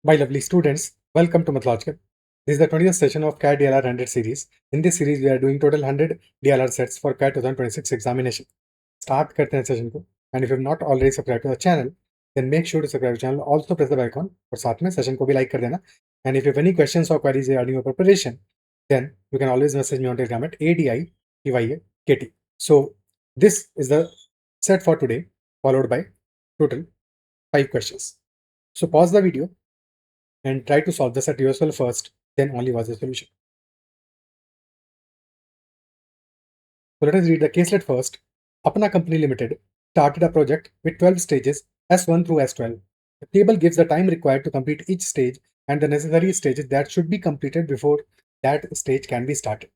My lovely students, welcome to Mathological. This is the 20th session of CAT DLR 100 series. In this series, we are doing total 100 DLR sets for CAT 2026 examination. Start करते हैं session को. And if you have not already subscribed to the channel, then make sure to subscribe to the channel. Also press the bell icon और साथ में session को भी like कर देना. And if you have any questions or queries regarding your preparation, then you can always message me on Telegram at ADITYAKT. So this is the set for today, followed by total 5 questions. So pause the video and try to solve the set yourself first, then only watch the solution. So let us read the caselet first. Apna Company Limited started a project with 12 stages S1 through S12. The table gives the time required to complete each stage and the necessary stages that should be completed before that stage can be started.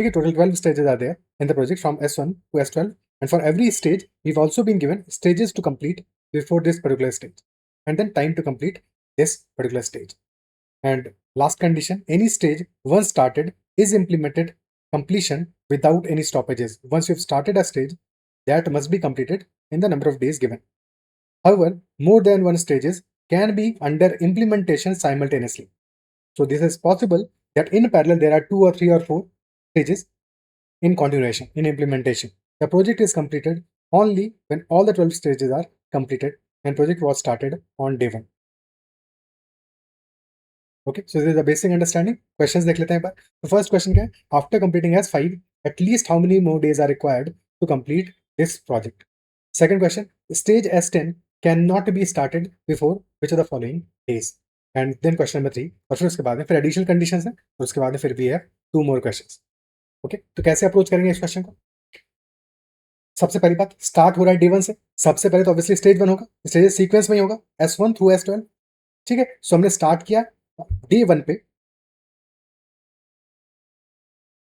Okay, total 12 stages are there in the project from S1 to S12, and for every stage, we've also been given stages to complete before this particular stage, and then time to complete this particular stage. And last condition, any stage once started is implemented completion without any stoppages. Once you've started a stage, that must be completed in the number of days given. However, more than one stages can be under implementation simultaneously. So this is possible that in parallel there are 2 or 3 or 4 stages in continuation, in implementation. The project is completed only when all the 12 stages are completed and project was started on day 1. Okay, so this is the basic understanding. Questions देख लेते हैं एक बार. The first question क्या है? After completing S5, at least how many more days are required to complete this project? Second question, stage S10 cannot be started before which of the following days? And then question number 3, और फिर उसके बाद में फिर additional conditions है और उसके बाद में फिर भी है 2 more questions. Okay, तो कैसे अप्रोच करेंगे इस क्वेश्चन को? सबसे पहली बात, स्टार्ट हो रहा है डे 1 से. सबसे पहले तो ऑब्वियसली स्टेज 1 होगा, स्टेज सीक्वेंस में ही होगा S1 थ्रू S12. ठीक है, सो हमने स्टार्ट किया डे 1 पे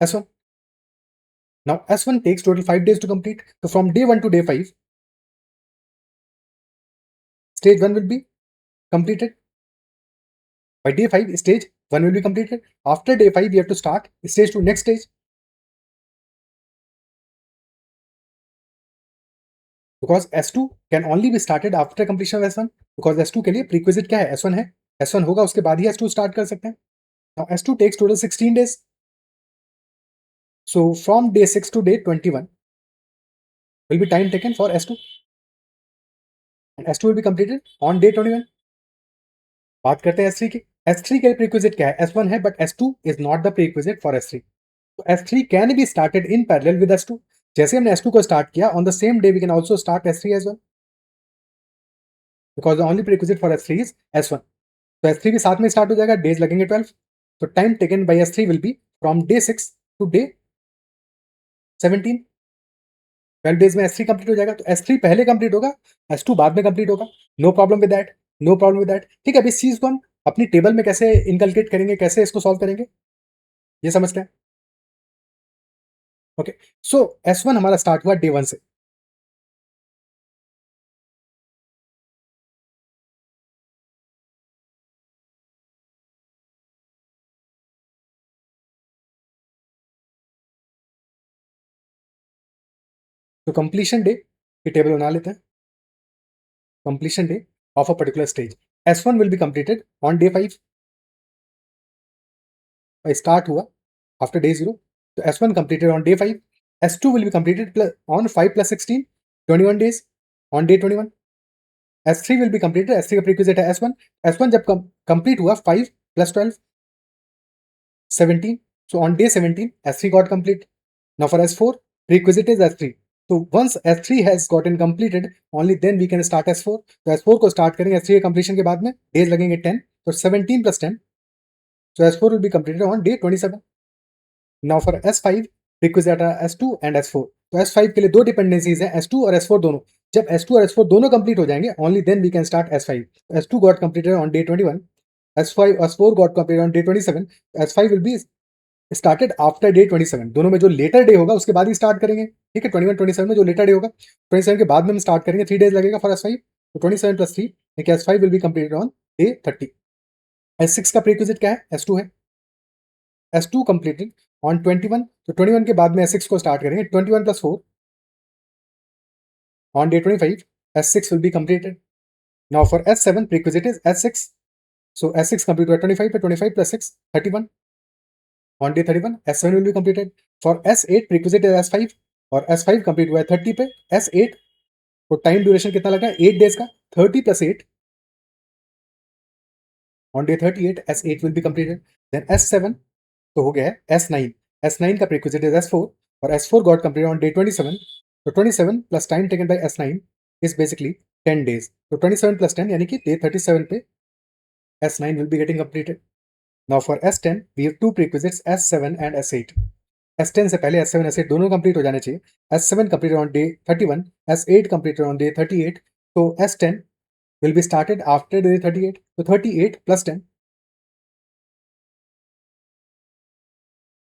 S1. Now S1 takes total 5 days to complete. So from day 1 to day 5, stage 1 will be completed. By day 5, stage 1 will be completed. After day 5, we have to start stage 2, next stage. Because S2 can only be started after completion of S1. Because S2 के लिए prerequisite क्या है? S1 है. S1 होगा उसके बाद ही S2 start कर सकते हैं. Now S2 takes total 16 days. So from day 6 to day 21 will be time taken for S2. And S2 will be completed on day 21. बात करते हैं S3 की. S3 के prerequisite क्या है? S1 है, but S2 is not the prerequisite for S3. So S3 can be started in parallel with S2. जैसे हमने S2 को start किया, on the same day we can also start S3 as well. Because the only prerequisite for S3 is S1. तो S3 भी साथ में start हो जाएगा, days लगेंगे 12. So time taken by S3 will be from day 6 to day 17. 12 days में S3 complete हो जाएगा. तो S3 पहले complete होगा, S2 बाद में complete होगा. No problem with that. No problem with that. ठीक है, अब इस चीज को हम अपनी टेबल में कैसे इनकलकेट करेंगे, कैसे इसको सॉल्व करेंगे, ये समझते हैं. ओके, सो S1 हमारा स्टार्ट हुआ डे 1 से. तो कंप्लीशन डे की टेबल बना लेते हैं. Completion day of a particular stage, S1 will be completed on day 5. Start हुआ आफ्टर डे 0, तो S1 completed on day 5. S2 will be completed on 5 + 16, 21 days on day 21. S3 will be completed, S3 का प्रीक्विजिट है S1. S1 जब complete हुआ 5 + 12, 17. So on day 17, S3 got complete. Now for S4, prerequisite is S3. So once S3 has gotten completed, only then we can start S4. तो S4 को start करेंगे S3 के completion के बाद में days लगेंगे 10. तो 17 + 10. So S4 will be completed on day 27. Now for S5, prerequisite are S2 and S4. तो S5 के लिए दो dependencies हैं, S2 और S4 दोनों. जब S2 और S4 दोनों complete हो जाएंगे, only then we can start S5. S2 got completed on day 21. S4 got completed on day 27. S5 will be started after day 27. दोनों में जो लेटर डे होगा उसके बाद ही स्टार्ट करेंगे. ठीक है, 21 27 में जो लेटर डे होगा 27 के बाद में हम स्टार्ट करेंगे. 3 डेज लगेगा फॉर S5. तो 27 + 3 S5 will be completed on day 30. S6 का प्रीक्विजिट क्या है? S2 है. S2 completed on 21. तो 21 के बाद में S6 को स्टार्ट करेंगे. 21 + 4 on day 25 S6 will be completed. Now for S7 prerequisite is S6. So S6 complete हुआ 25 पे, 25 plus 6 31. On day 31 S7 will be completed. For S8 prerequisite is S5 और S5 complete हुआ है 30 पे. S8 को time duration कितना लगा है 8 days का. 30 plus 8 on day 38 S8 will be completed. Then S7 तो हो गया है S9. S9 का prerequisite is S4 और S4 got completed on day 27. So 27 plus time taken by S9 is basically 10 days. So 27 plus 10 यानी कि day 37 पे S9 will be getting completed. Now for S10 we have two prerequisites S7 and S8. S10 से पहले S7 S8 दोनों complete हो जाने चाहिए. S7 completed on day 31, S8 completed on day 38. So S10 will be started after day 38. So 38 plus 10,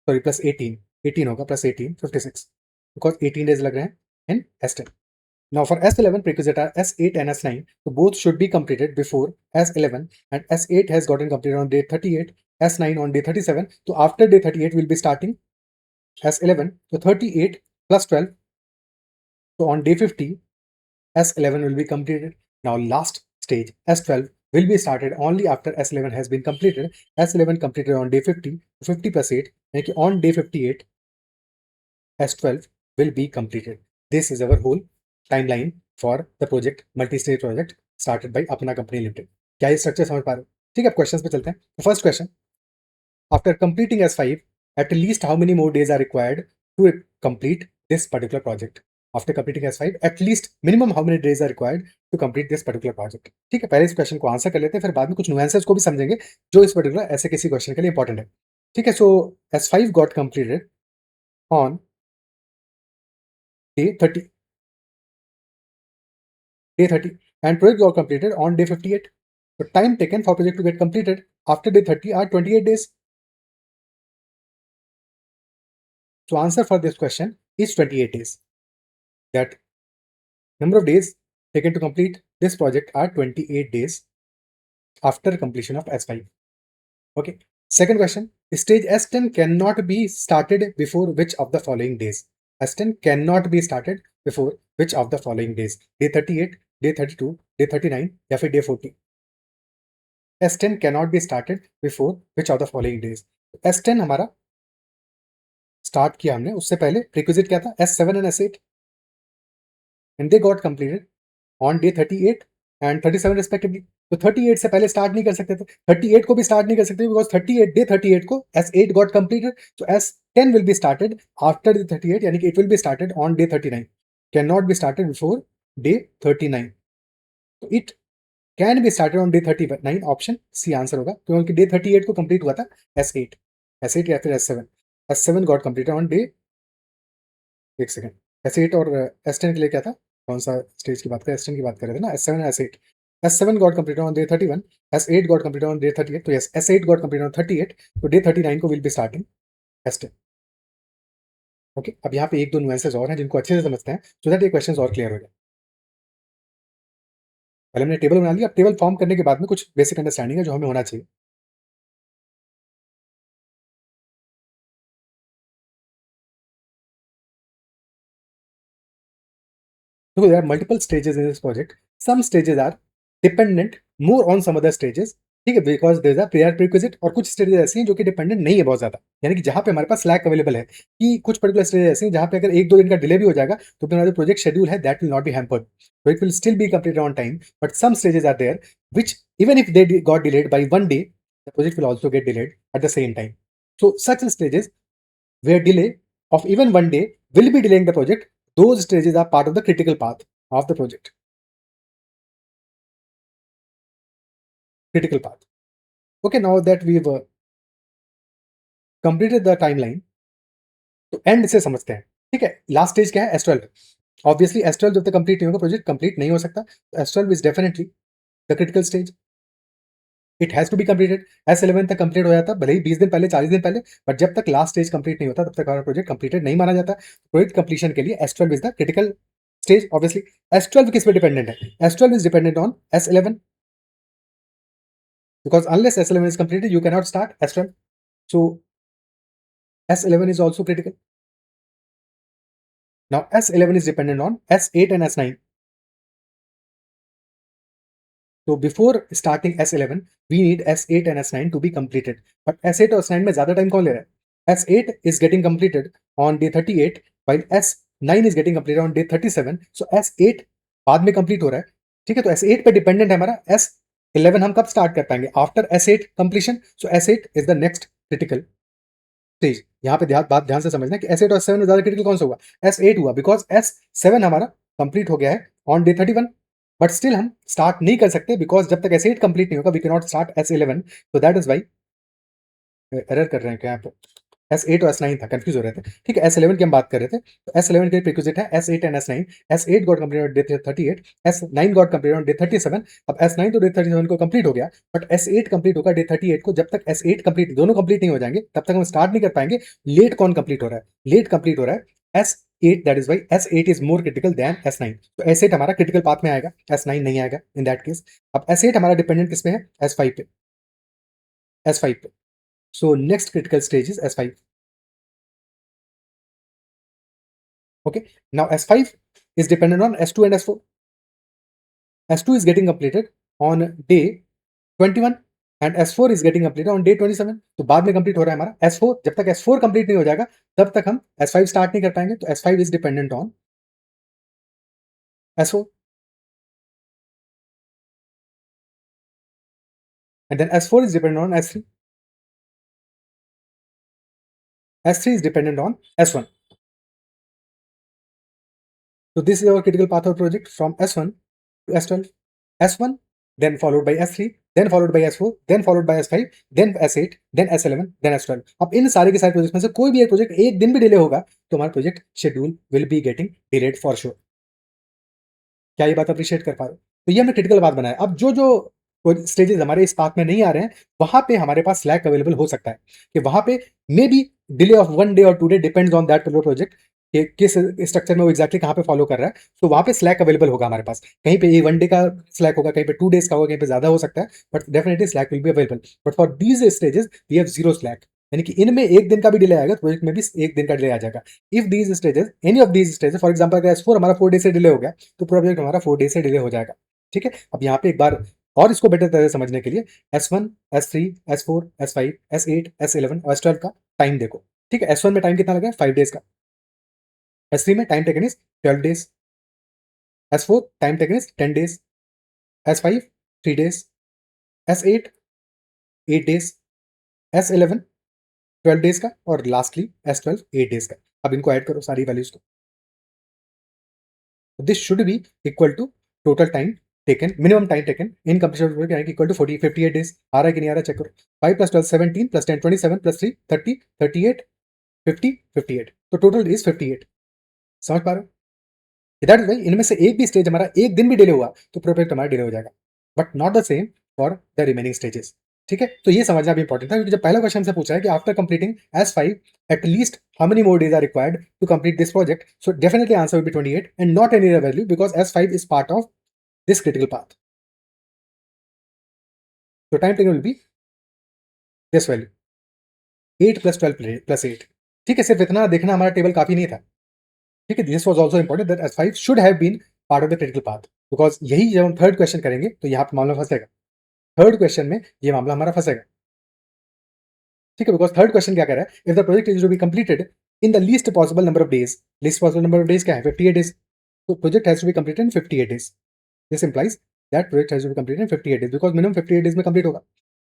sorry plus 18. 18 होगा plus 18 56 because 18 days लग रहे हैं in S10. Now for S11 prerequisite are S8 and S9. So both should be completed before S11 and S8 has gotten completed on day 38, S9 on day 37. So after day 38 we'll be starting S11. So 38 plus 12. So on day 50 S11 will be completed. Now last stage S12 will be started only after S11 has been completed. S11 completed on day 50. 50 plus 8 यानी कि on day 58 S12 will be completed. This is our whole timeline for the project, multi-stage project started by अपना company limited. क्या ये structure समझ पा रहे हो? ठीक है, क्वेश्चंस पे चलते हैं. First question, after completing S5 at least how many more days are required to complete this particular project? After completing S5 at least minimum how many days are required to complete this particular project? ठीक है, पहले इस question को answer कर लेते हैं, फिर बाद में कुछ नुएंसेस को भी समझेंगे जो इस पर्टिकुलर ऐसे किसी क्वेश्चन के लिए इंपॉर्टेंट है. ठीक है, सो S5 got completed on day 30 and project got completed on day 58. The time taken for project to get completed after day 30 are 28 days. So answer for this question is 28 days. That number of days taken to complete this project are 28 days after completion of S5. Okay. Second question, stage S10 cannot be started before which of the following days? S10 cannot be started before which of the following days? Day 38, day 32, day 39 या फिर day 40. S10 cannot be started before which of the following days? S10 हमारा start किया हमने, उससे पहले प्रीक्विजिट क्या था S7 and S8 and they got completed on day 38 and 37 respectively. तो 38 से पहले स्टार्ट नहीं कर सकते थे, 38 को भी स्टार्ट नहीं कर सकते बिकॉज 38 डे 38 को S8 got completed. So S10 will be started after the 38 यानी कि it will be started on day 39. Cannot be started before day 39. तो it can be started on day 39. Option C answer होगा क्योंकि day 38 को complete हुआ था S8 या फिर S7 got completed on day, एक सेकंड, S8 और S10 के लिए क्या था, कौन सा स्टेज की बात करें, S10 की बात कर रहे थे ना, S7 S8. S7 got completed on day 31, S8 got completed on day 38. तो yes S8 got completed on 38, तो डे 39 को will be starting S10. Okay, अब यहाँ पे एक दो नुएंसेस और हैं जिनको अच्छे से समझते हैं सो दैट ये क्वेश्चंस और क्लियर हो जाए. पहले हमने टेबल बना लिया, अब टेबल फॉर्म करने के बाद में कुछ बेसिक अंडरस्टैंडिंग है जो हमें होना चाहिए. So there are multiple stages in this project. Some stages are dependent more on some other stages. ठीक है, because there is a prior prerequisite, और कुछ स्टेजेस ऐसी हैं जो कि डिपेंडेंट नहीं है बहुत ज्यादा, यानी कि जहां पे हमारे पास स्लैक अवेलेबल है, कि कुछ पर्टिकुलर स्टेजेस ऐसे हैं जहां पे अगर एक दो दिन का डिले भी हो जाएगा तो फिर हमारा जो प्रोजेक्ट शेड्यूल है that will not be hampered, so it will still be completed on time. But some stages are there which even if they got delayed by one day the project will also get delayed at the same time. So such stages where delay of even one day will be delaying the project, those stages are part of the critical path of the project. Critical path. Okay, now that we've completed the timeline, तो and से समझते हैं. ठीक है, last stage क्या है S12. Obviously S12 जब तक कंप्लीट नहीं होगा प्रोजेक्ट कंप्लीट नहीं हो सकता. S12 is definitely the critical stage. It has to be completed. S11 तक कंप्लीट हो जाता भले ही 20 दिन पहले 40 दिन पहले, बट जब तक लास्ट स्टेज कंप्लीट नहीं होता तब तक हमारा प्रोजेक्ट कंप्लीटेड नहीं माना जाता. प्रोजेक्ट कंप्लीशन के लिए S12 is the critical stage. Obviously S12 किस पे डिपेंडेंट है? S12 is dependent on S11 because unless S11 is completed you cannot start S12. So S11 is also critical. Now S11 is dependent on S8 and S9. So before starting S11, we need S8 and S9 to be completed. But S8 और S9 में ज्यादा time कौन ले रहा है? S8 is getting completed on day 38, while S9 is getting completed on day 37. So S8 बाद में complete हो रहा है, ठीक है? तो S8 पे डिपेंडेंट है हमारा, S11 हम कब स्टार्ट कर पाएंगे? After S8 completion. So S8 is the next critical stage. यहाँ पे बात ध्यान से समझना कि S8 और S7 में ज्यादा क्रिटिकल कौन सा हुआ? S8 हुआ, बिकॉज S7 हमारा कंप्लीट हो गया है ऑन डे 31. बट स्टिल हम स्टार्ट नहीं कर सकते, बिकॉज जब तक S8 कंप्लीट नहीं होगा we can not start S11. तो दैट इज वाई एरर कर रहे हैं क्या यहाँ पे? S8 और S9 था, कंफ्यूज हो रहे थे, ठीक है? S11 की हम बात कर रहे थे, तो S11 के प्रीक्विजिट है S8 and S9. S8 got complete on day 38, S9 got complete on day 37. अब S9 तो डे 37 को कंप्लीट हो गया, बट S8 कंप्लीट होगा डे 38 को. जब तक S8 कंप्लीट, दोनों कंप्लीट नहीं हो जाएंगे, तब तक हम स्टार्ट नहीं कर पाएंगे. लेट कौन कंप्लीट हो रहा है? लेट कंप्लीट हो रहा है S8. That is why S8 is more critical than S9. तो S8 हमारा क्रिटिकल पाथ में आएगा, S9 नहीं आएगा इन दैट केस. अब S8 हमारा डिपेंडेंट किस पे है? S5 पे. S5 पे. So next critical stage is S5. Okay. Now S5 is dependent on S2 and S4. S2 is getting completed on day 21 and S4 is getting completed on day 27. तो बाद में complete हो रहा है हमारा S4. जब तक S4 कंप्लीट नहीं हो जाएगा, तब तक हम S5 स्टार्ट नहीं कर पाएंगे. तो S5 is dependent on S4 and then S4 is dependent on S3. S3 is dependent on S1. So this is our critical path of project from S1 to S12. S1, then followed by S3, then followed by S4, then followed by S5, then S8, then S11, then S12. अब इन सारे के सारे project में से कोई भी एक project एक दिन भी डिले होगा तो हमारा project schedule will be getting delayed for sure. क्या ये बात अप्रिशिएट कर पा रहे हो? तो ये हमने क्रिटिकल बात बनाया. अब जो जो स्टेजेस हमारे इस पाथ में नहीं आ रहे हैं, वहां पे हमारे पास स्लैक अवेलेबल हो सकता है कि वहां पे may be delay of 1 day और 2 day, depends on that project कि किस स्ट्रक्चर में वो एक्जैक्टली कहाँ पे फॉलो कर रहा है. तो वहां पे स्लैक अवेलेबल होगा हमारे पास. कहीं पे ये 1 डे का स्लैक होगा, कहीं पे 2 डेज का होगा, कहीं पे ज्यादा हो सकता है, but definitely slack will be available. But for these stages we have zero slack. यानी कि इनमें एक दिन का भी डिले आएगा तो प्रोजेक्ट में भी एक दिन का डिले आ जाएगा. If these stages, any of these stages, for example अगर S4 हमारा 4 डे से डिले हो गया तो पूरा प्रोजेक्ट हमारा 4 डे से डिले हो जाएगा. ठीक है. अब यहाँ पे एक बार और इसको बेटर तरह से समझने के लिए S1, S3, S4, S5, S8, S11 और S12 का टाइम देखो. ठीक है. S1 में टाइम कितना लगा है? 5 डेज का. S3 में time taken is 12 days. S4 time taken is 10 days. S5 3 days. S8 8 days. S11 12 days का. और लास्टली S12 8 डेज का. अब इनको ऐड करो सारी वैल्यूज को. This should be equal to total time taken, minimum time taken in completion of work equal to 58 days. आ रहा है कि नहीं आ रहा है? चेक करो. 5 plus 12 17 plus 10 27 plus 3 30 38 50 58. तो टोटल इज 58. समझ पा रहे हो? दैट इज वाई इनमें से एक भी स्टेज हमारा एक दिन भी डिले हुआ तो प्रोजेक्ट हमारा डिले हो जाएगा, but not the same for the remaining stages. ठीक है. तो ये समझना भी इंपॉर्टेंट था, क्योंकि जब पहला क्वेश्चन से पूछा है कि after completing S5 at least how many more days are required to complete this project, so definitely answer will be 28 and not any other value, because S5 is part of this critical path. So time taken will be this value 8 plus 12 plus 8. ठीक है. सिर्फ इतना देखना हमारा table काफी नहीं था. ठीक है. This was also important that S5 should have been part of the critical path, because यही जब हम थर्ड क्वेश्चन करेंगे तो यहाँ पे मामला फंसेगा. थर्ड क्वेश्चन में ये मामला हमारा फंसेगा. ठीक है. बिकॉज थर्ड क्वेश्चन क्या कह रहा है? If the project is to be completed in the least possible number of days. Least possible number of days क्या है? 58 डेज. तो project has to be completed in 58 days. This implies that project has to be completed in 58 days, because minimum 58 days में complete होगा.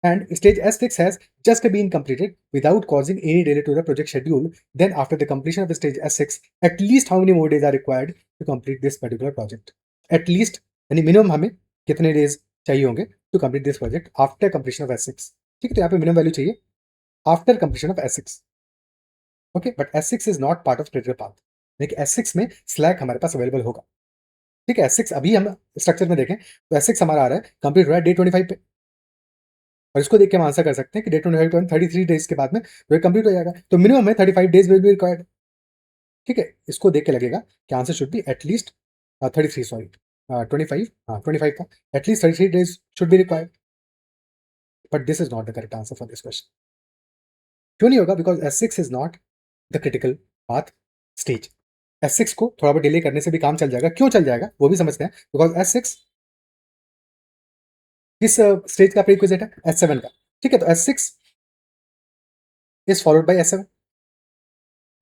And stage S6 has just been completed without causing any delay to the project schedule. Then after the completion of the stage S6, at least how many more days are required to complete this particular project? At least यानी minimum हमें कितने days चाहिए होंगे to complete this project after completion of S6. ठीक है. तो यहाँ पे minimum value चाहिए after completion of S6. Okay, but S6 is not part of critical path. लेकिन S6 में slack हमारे पास available होगा. ठीक है. S6 अभी हम स्ट्रक्चर में देखें तो S6 हमारा आ रहा है कंप्लीट हो रहा है डे 25 पे, और इसको देख के हम आंसर कर सकते हैं कि डे 25 33 डेज के बाद में वो कंप्लीट हो जाएगा. तो मिनिमम में 35 डेज विल बी रिक्वायर्ड. ठीक है. इसको देख के लगेगा कि answer should be at least 33, sorry 25, हाँ 25 का at least 33 days should be required. But this is not the correct answer for this question. क्यों नहीं होगा? Because S6 is not the critical path stage. S6 को थोड़ा बहुत डिले करने से भी काम चल जाएगा. क्यों चल जाएगा वो भी समझते हैं. बिकॉज S6 किस स्टेज का प्रीरिक्विजिट है? S7 का। ठीक है, तो S6 is followed by S7,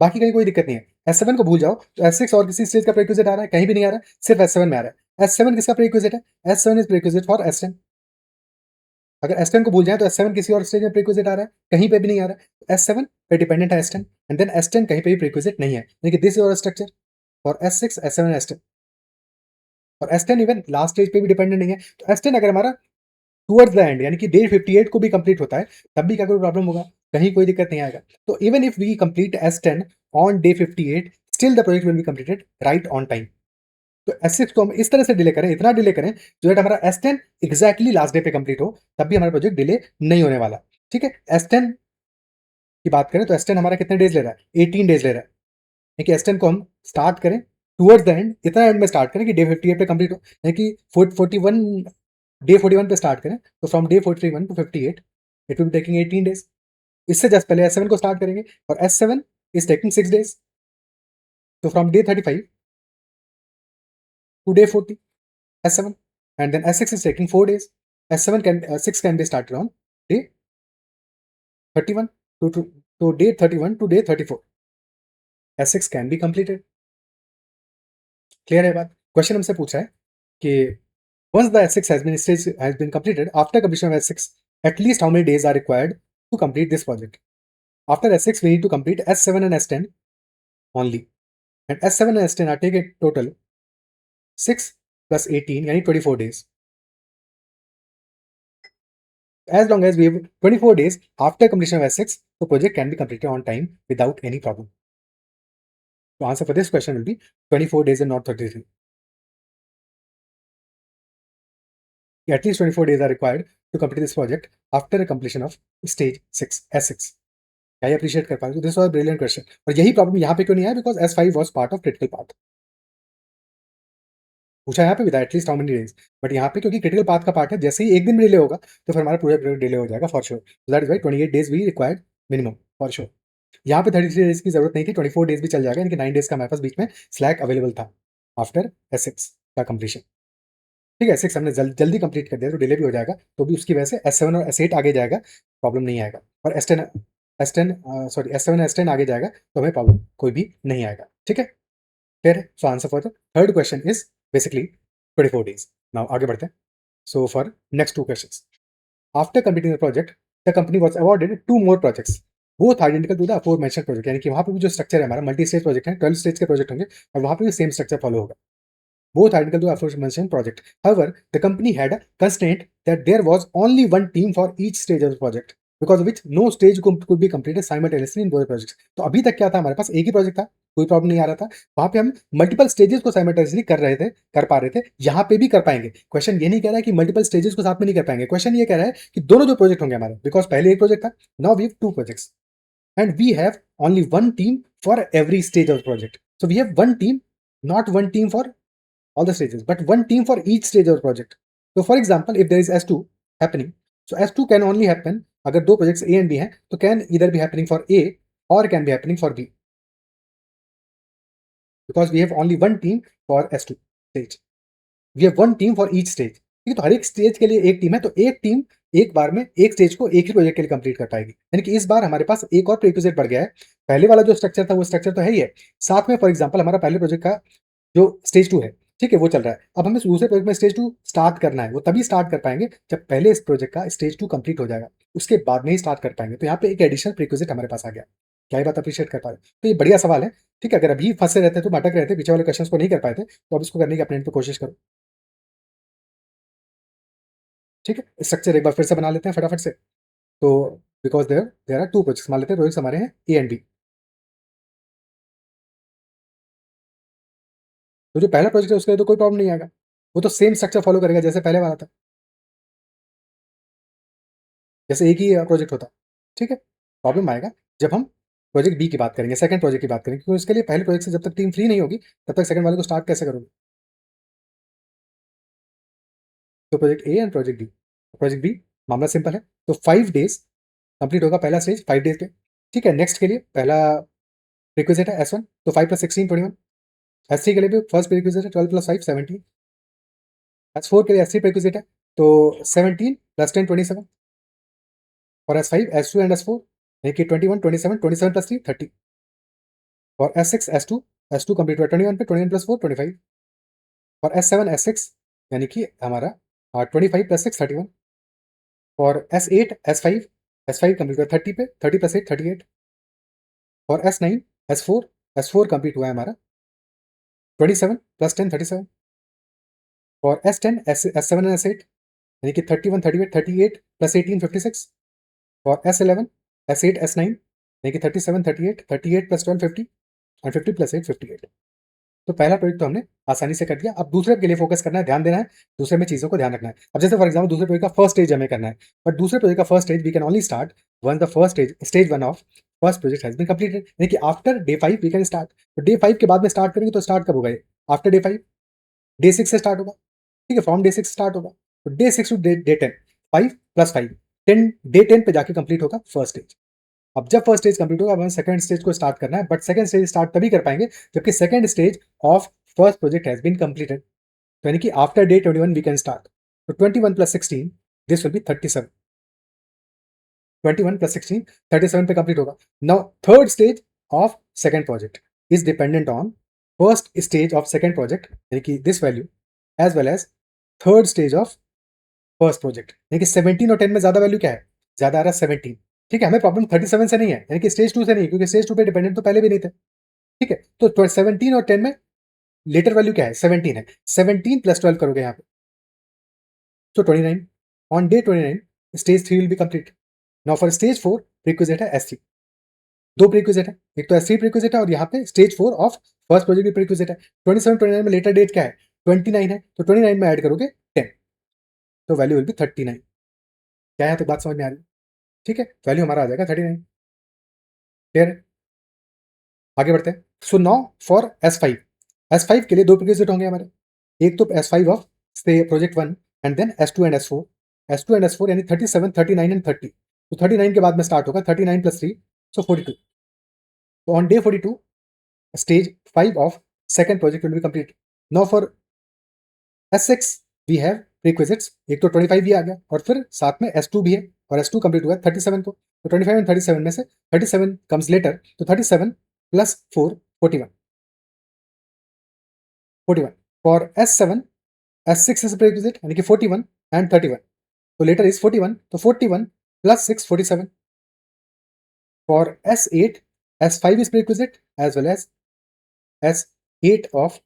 बाकी कहीं कोई दिक्कत नहीं है। S7 को भूल जाओ, तो S6 और किसी स्टेज का प्रीरिक्विजिट आ रहा है? कहीं भी नहीं आ रहा है, सिर्फ S7 में आ रहा है। S7 किसका प्रीरिक्विजिट है? S7 is prerequisite for S10। अगर S10 को भूल जाए तो S7 किसी और स्टेज में प्रीरिक्विजिट आ रहा है? कहीं पे भी नहीं आ रहा है। S7 पे डिपेंडेंट है S10, एंड देन S10 कहीं पे भी प्रीरिक्विजिट नहीं है। देखिए, दिस इज और structure for S6, S7 and S10। और S10 इवन लास्ट स्टेज पे भी डिपेंडेंट नहीं है। तो S10 अगर हमारा टुवर्ड्स द एंड यानी कि डे 58 को भी कंप्लीट होता है, तब भी क्या कोई प्रॉब्लम होगा? कहीं कोई दिक्कत नहीं आएगा। तो even if we complete S10 on day 58, still the project will be completed right on time. तो S6 को हम इस तरह से डिले करें, इतना डिले करें जो दैट हमारा S10 एग्जैक्टली लास्ट डे पे कंप्लीट हो, तब भी हमारा प्रोजेक्ट डिले नहीं होने वाला। ठीक है, S10 की बात करें तो S10 हमारा कितने डेज ले रहा है? 18 डेज ले रहा है। देखिए, S10 को हम स्टार्ट करें टुवर्ड्स द एंड, इतना एंड में स्टार्ट करें कि डे 58 पे कंप्लीट हो, यानी कि 41 डे 41 पे स्टार्ट करें, तो from day 41 to 58 it will be taking 18 days. इससे जस्ट पहले S7 को स्टार्ट करेंगे, और S7 इज टेकिंग 6 डेज, तो from day 35 to day 40 S7, and then S6 is taking 4 days. S7 can 6 can be started on day 31 to day 31 to day 34. S6 can be completed. Clear है बात? Question हमसे पूछा है कि once the S6 has been completed, after completion of S6, at least how many days are required to complete this project? After S6, we need to complete S7 and S10 only, and S7 and S10 are taking total 6 plus 18 यानी 24 days. As long as we have 24 days after completion of S6, the project can be completed on time without any problem. The answer for this question will be 24 days and not 33. At least 24 days are required to complete this project after the completion of stage 6, S6. क्या ये appreciate कर पा रहे? This was brilliant question. और यही problem यहाँ पे क्यों नहीं आया? Because S5 was part of critical path. पूछा यहाँ पे भी था at least how many days, but यहाँ पे क्योंकि क्रिटिकल पाथ का पार्ट है, जैसे ही एक दिन भी डिले होगा तो फिर हमारा पूरा प्रोजेक्ट डिले हो जाएगा for sure. So that is why 28 days we required minimum for sure. यहाँ पे 33 डेज की जरूरत नहीं थी, 24 डेज भी चल जाएगा, यानी कि 9 डेज का हमारे पास बीच में स्लैक अवेलेबल था आफ्टर S6 का कंप्लीशन। ठीक है, S6 हमने जल्दी कंप्लीट कर दिया तो डिले भी हो जाएगा, तो भी उसकी वजह से S7 और S8 आगे जाएगा, प्रॉब्लम नहीं आएगा। और S10 सॉरी S7 S10 आगे जाएगा तो हमें प्रॉब्लम कोई भी नहीं आएगा। ठीक है, क्लियर है? So answer for the third question is basically 24 days. Now आगे बढ़ते हैं। So for next two questions, after completing the project the company was awarded 2 more projects, both identical to the aforementioned project, यानी कि वहां पे भी जो structure है हमारा मल्टी स्टेज प्रोजेक्ट है, 12 स्टेज के प्रोजेक्ट होंगे और वहां पे भी सेम स्ट्रक्चर फॉलो होगा। Both identical to aforementioned project. However, the company had a constraint that there was only one team for each stage of the project, because of which no stage could be completed simultaneously in both projects. तो अभी तक क्या था, हमारे पास एक ही project था, कोई problem नहीं आ रहा था, वहां पे हम मल्टीपल स्टेजेस को साइमल्टेनियसली कर रहे थे, कर पा रहे थे, यहाँ पे भी कर पाएंगे। क्वेश्चन ये नहीं कह रहा है कि मल्टीपल स्टेजेस को साथ में नहीं कर पाएंगे, क्वेश्चन ये कह रहा है कि दोनों जो प्रोजेक्ट होंगे हमारे, बिकॉज पहले एक प्रोजेक्ट था, now we have two projects and we have only one team for every stage of the project. So we have one team, not one team for all the stages, but one team for each stage of the project. So for example, if there is S2 happening, so S2 can only happen, अगर दो projects A and B हैं, तो can either be happening for A or can be happening for B, because we have only one team for S2 stage. We have one team for each stage. ठीक है, तो हर एक stage के लिए एक team है, तो एक टीम एक बार में एक स्टेज को एक ही प्रोजेक्ट के लिए कंप्लीट कर पाएगी। यानी कि इस बार हमारे पास एक और प्रीरिक्विजिट बढ़ गया है। पहले वाला जो स्ट्रक्चर था वो स्ट्रक्चर तो है ही है, साथ में फॉर एग्जांपल हमारा पहले प्रोजेक्ट का जो स्टेज 2 है, ठीक है, वो चल रहा है। अब हमें दूसरे प्रोजेक्ट में स्टेज 2 स्टार्ट करना है, वो तभी स्टार्ट कर पाएंगे जब पहले इस प्रोजेक्ट का स्टेज 2 कंप्लीट हो जाएगा, उसके बाद में ही स्टार्ट कर पाएंगे। तो यहाँ पे एक एडिशनल प्रीरिक्विजिट हमारे पास आ गया। क्या ये बात अप्रिशिएट कर पा रहे? तो ये बढ़िया सवाल है। ठीक है, अगर अभी फंसे रहते तो भटक रहे थे, पीछे वाले क्वेश्चन को नहीं कर पाए थे, तो अब इसको करने की अपने कोशिश करो। ठीक है, स्ट्रक्चर एक बार फिर से बना लेते हैं फटाफट से। तो because there are two projects, मान लेते हैं प्रोजेक्ट्स हमारे हैं ए एंड बी। तो जो पहला प्रोजेक्ट है उसके लिए तो कोई प्रॉब्लम नहीं आएगा, वो तो सेम स्ट्रक्चर फॉलो करेगा जैसे पहले वाला था, जैसे एक ही प्रोजेक्ट होता। ठीक है, प्रॉब्लम आएगा जब हम प्रोजेक्ट बी की बात करेंगे, सेकंड प्रोजेक्ट की बात करेंगे, क्योंकि उसके लिए पहले प्रोजेक्ट से जब तक टीम फ्री नहीं होगी तब तक सेकंड वाले को स्टार्ट कैसे करोगे? तो project A and project B मामला सिंपल है। तो 5 डेज कंप्लीट होगा पहला स्टेज 5 डेज पे। ठीक है, नेक्स्ट के लिए पहला रिक्विजिट है S1, तो 5 + 16 21। S3 के लिए भी फर्स्ट रिक्विजिट है 12 + 5 17। S4 के लिए S3 रिक्विजिट है तो 17 + 10 27 for S5 S2 and S4 यानी कि 21 27 27 + 3 30 फॉर S6 S2 कंप्लीट हुआ 21 पे 21 + 4 25 फॉर S7 S6 यानी कि हमारा 25 + 6 31 फॉर S8 S5 कंप्लीट हुआ 30 पे 30 + 8 38 फॉर S9 S4 कंप्लीट हुआ है हमारा 27 + 10 37 for S10 S7 and S8 यानी कि 31 38 38 + 18 56 फॉर S11 S8 S9 यानी कि 37 38 38 + 12 50 एंड 50 + 8 58। तो पहला प्रोजेक्ट तो हमने आसानी से कर दिया। अब दूसरे के लिए फोकस करना है, ध्यान देना है, दूसरे में चीज़ों को ध्यान रखना है। अब जैसे फॉर एग्जांपल दूसरे प्रोजेक्ट का फर्स्ट स्टेज हमें करना है, बट दूसरे प्रोजेक्ट का first stage we can only start when the first stage 1 of first project has been completed, यानी कि after day 5 we can start. तो डे 5 के बाद में स्टार्ट करेंगे तो स्टार्ट कब होगा ये? आफ्टर डे 5, डे 6 से स्टार्ट होगा, ठीक है? फ्रॉम डे 6 स्टार्ट होगा। तो डे 6 टू डे 10, 5 + 5 10, डे 10 पे जाके कंप्लीट होगा फर्स्ट स्टेज। अब जब फर्स्ट स्टेज कंप्लीट होगा, अब हमें सेकंड स्टेज को स्टार्ट करना है, बट सेकंड स्टेज स्टार्ट तभी कर पाएंगे जबकि second stage of first project has been completed. तो यानी कि after day 21 we can start. तो 21 + 16 दिस विल बी 37। 21 + 16 37 पे कंप्लीट होगा। Now third stage of second project is dependent on first stage of second project यानी कि this value as well as third stage of first project, यानी कि 17 और 10 में ज्यादा वैल्यू क्या है? ज्यादा आ रहा है 17, ठीक है? हमें प्रॉब्लम 37 से नहीं है, यानी कि स्टेज 2 से नहीं, क्योंकि स्टेज 2 पे डिपेंडेंट तो पहले भी नहीं थे, ठीक है? तो 17 और 10 में लेटर वैल्यू क्या है? 17 है। 17 + 12 करोगे यहाँ पे तो 29। On day 29 stage 3 will be complete. Now for stage 4 प्रीक्विजिट है S3। दो प्रीक्विजिट है, एक तो S3 प्रीक्विजिट है और यहाँ पे स्टेज 4 ऑफ फर्स्ट प्रोजेक्ट की प्रीक्विजिट है। 27 29 में लेटर डेट क्या है? 29 है, तो 29 में ऐड करोगे 10, तो वैल्यू विल बी 39। क्या यहाँ तक बात समझ में आ रही है? ठीक है, वैल्यू हमारा आ जाएगा 39। क्लियर है? आगे बढ़ते हैं। सो नाउ फॉर S5 के लिए दो प्रीक्विजिट होंगे हमारे, एक तो S5 of project 1 and then S2 and S4। S2 and S4 यानी 37 39 एंड 30। तो 39 के बाद में स्टार्ट होगा 39 + 3 सो 42। तो on day 42 stage 5 of second project will be complete. Now for S6 we have prerequisites, एक तो 25 भी आ गया और फिर साथ में S2 भी है, और S2 कंप्लीट हुआ 37 को। तो 25 एंड 37 में से 37 कम्स लेटर, तो 37 + 4 41 41 फॉर S7 S6 इज प्रीक्विजिट यानी कि 41 एंड 31, तो लेटर इज 41, तो 41 + 6 47 for S8 S5 is prerequisite as well as S8 of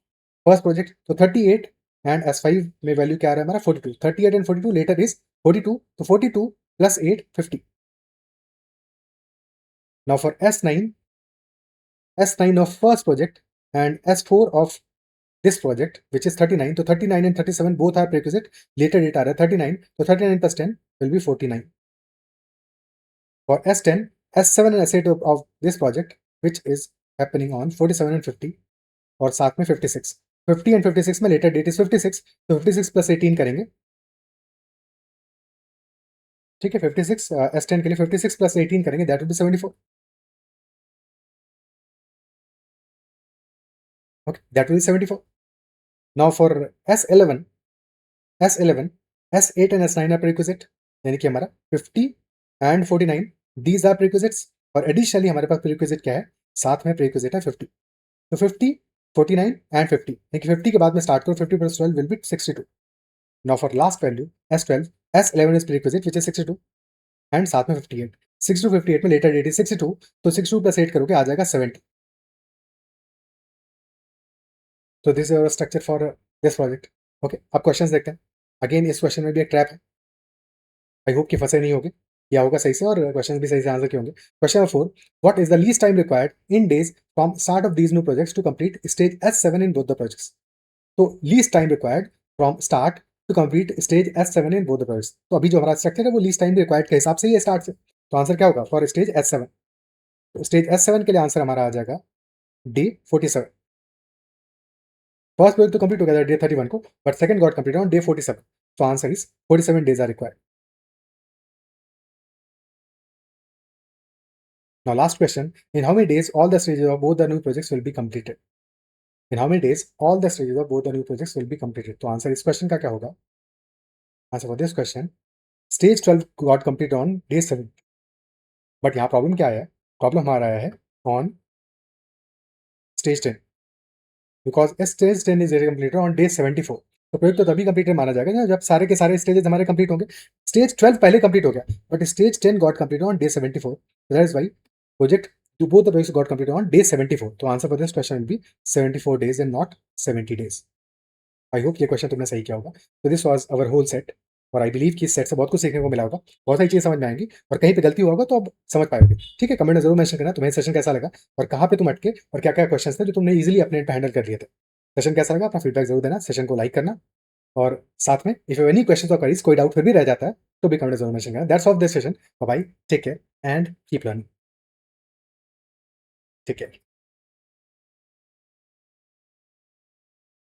first project, तो 38 एंड S5 में वैल्यू क्या आ रहा है हमारा? 42। 38 एंड 42 लेटर इज 42, तो 42 + 8 50। Now for S9 of first project and S4 of this project which is 39, तो 39 and 37 both are prerequisite, later date आ रहा है 39, तो 39 + 10 will be 49। For S10 S7 and S8 of this project which is happening on 47 and 50 और साथ में 56, 50 and 56 में letter date is 56, तो 56 + 18 करेंगे, ठीक है? 56 S10 के लिए 56 + 18 करेंगे, that will be 74। Okay, that will be 74। Now for S11 S11 S8 and S9 are prerequisite, यानी कि हमारा 50 एंड 49 दीज आर प्रीरिक्विजिट्स, और एडिशनली हमारे पास प्रीरिक्विजिट क्या है? साथ में प्रीरिक्विजिट है 50, तो 50 49 एंड 50, यानी कि 50 के बाद में स्टार्ट करो, 50 + 12 will be 62। Now for last value S12 S11 is prerequisite which is 62 and साथ में 58, 62 58 में लेटर डेट इज 62, तो 62 + 8 करोगे आ जाएगा 70। तो this is structure for this project. Okay, अब क्वेश्चंस देखते हैं। अगेन इस क्वेश्चन में भी एक ट्रैप है, आई होप कि फंसे नहीं होगे, या होगा सही से और क्वेश्चन भी सही से आंसर के होंगे। Question number 4, what is the least time required in days from start of these new projects to complete stage S7 in both the projects? तो least time required from start to complete stage S7 in both the projects, तो अभी जो हमारा structure है वो least time required के हिसाब से ही है स्टार्ट से, तो आंसर क्या होगा फॉर स्टेज S7? तो स्टेज S7 के लिए आंसर हमारा आ जाएगा डे 47। फर्स्ट प्रोजेक्ट तो कंप्लीट हो गया था डे 31 को, but second got complete on day 47, तो answer is 47 days are required. Now last question, in how many days all the stages of both the new projects will be completed? In how many days all the stages of both the new projects will be completed, तो answer इस question का क्या होगा? Answer for this question, stage 12 got complete on day 7। But यहाँ problem क्या आया है? Problem हमारा आया है on stage 10, because stage 10 is completed on day 74। तो प्रोजेक्ट तो तभी कंप्लीटेड माना जाएगा ना जब सारे के सारे स्टेजेस हमारे कंप्लीट होंगे। स्टेज 12 पहले कंप्लीट हो गया, but stage 10 got completed on day 74। That is why project to both the projects got completed on day 74. तो answer for this question will be 74 days and not 70 days. I hope ये question तुमने सही किया होगा। तो this was our whole set, और I believe कि इस सेट से बहुत कुछ सीखने को मिला होगा, बहुत सारी चीज़ें समझ में आएंगी, और कहीं पे गलती हुआ होगा तो अब समझ पाओगे। ठीक है, कमेंट में जरूर मेंशन करना तुम्हें सेशन कैसा लगा और कहाँ पे तुम अटके और क्या क्या क्वेश्चन थे जो तुमने इजीली अपने एंड पे हैंडल कर लिए थे। सेशन कैसा लगा अपना फीडबैक जरूर देना, सेशन को लाइक करना, और साथ में इफ यू एनी क्वेश्चन और क्वेरीज, कोई डाउट फिर भी रह जाता है तो भी कमेंट में जरूर मेंशन करना। That's of this session. Bye, take care and keep learning. Take care.